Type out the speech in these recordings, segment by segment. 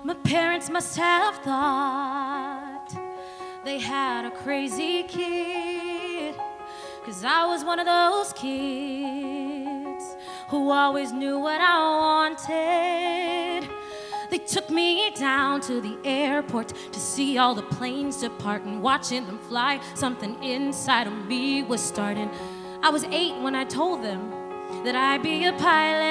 My parents must have thought they had a crazy kid, 'cause I was one of those kids who always knew what I wanted. They took me down to the airport to see all the planes depart, and watching them fly, something inside of me was starting. I was 8 when I told them that I'd be a pilot,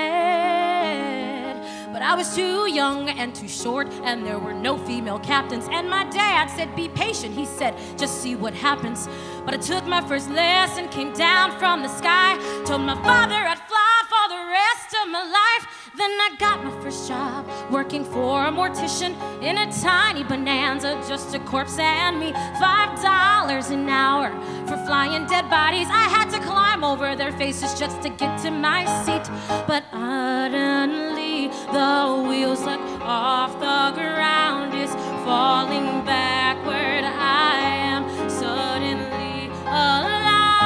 but I was too young and too short, and there were no female captains. And my dad said, be patient. He said, just see what happens. But I took my first lesson, came down from the sky, told my father I'd fly for the rest of my life. Then I got my first job working for a mortician in a tiny bonanza, just a corpse and me. $5 an hour for flying dead bodies. I had to climb over their faces just to get to my seat. But suddenly the wheels let off, the ground is falling backward. I am suddenly alive.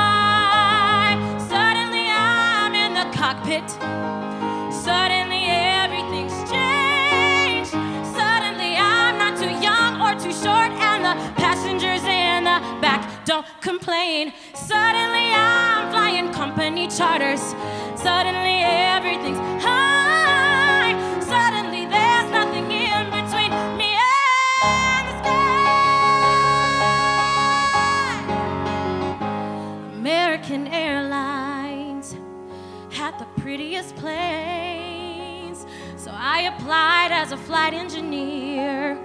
Suddenly I'm in the cockpit. Suddenly everything's changed. Suddenly I'm not too young or too short, and the passengers in the back don't complain. Suddenly I'm flying company charters. Suddenly everything's high. Suddenly there's nothing in between me and the sky. American Airlines had the prettiest planes, so I applied as a flight engineer.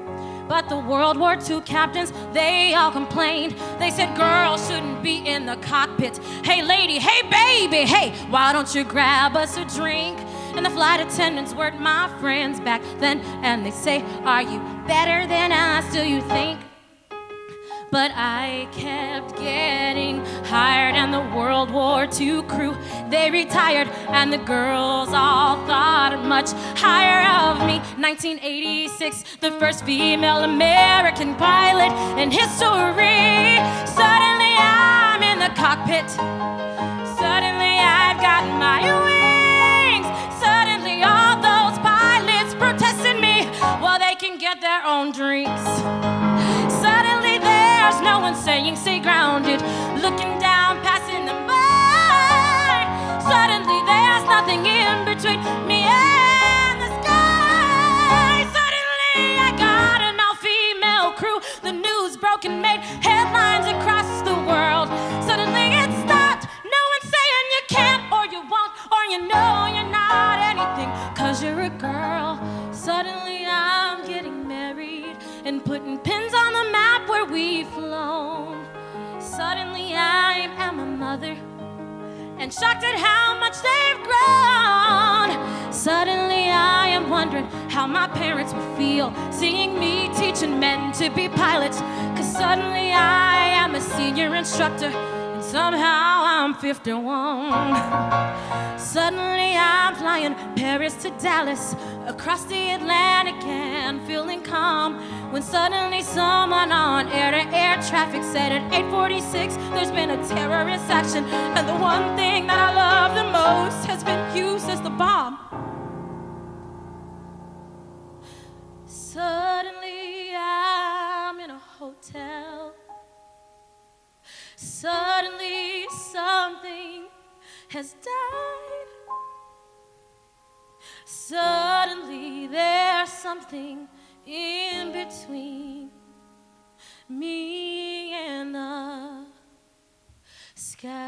But the World War II captains, they all complained. They said girls shouldn't be in the cockpit. Hey lady, hey baby, hey, why don't you grab us a drink? And the flight attendants weren't my friends back then, and they say, are you better than us, do you think? But I kept getting hired, and the World War II crew, they retired, and the girls all thought much higher of me. 1986, the first female American pilot in history. Suddenly I'm in the cockpit. Suddenly I've got my wings. Suddenly all those pilots protesting me, well, they can get their own drinks. Suddenly there's no one saying stay grounded, looking down, passing them by. Suddenly there's nothing in between me and the sky. Suddenly I got an all-female crew. The news broke and made headlines across the world. Suddenly it stopped. No one's saying you can't or you won't, or you know you're not anything 'cause you're a girl. Suddenly I'm getting married and putting pins on the map where we've flown. Suddenly I am a mother and shocked at how much they've grown. Suddenly I am wondering how my parents would feel seeing me teaching men to be pilots. 'Cause suddenly I am a senior instructor, and somehow I'm 51. Suddenly I'm flying Paris to Dallas, across the Atlantic and feeling calm, when suddenly someone on air-to-air traffic said at 8:46 there's been a terrorist action, and the one thing that I love the most has been used as the bomb. Suddenly I'm in a hotel. Suddenly something has died. Suddenly there's something in between me and the sky.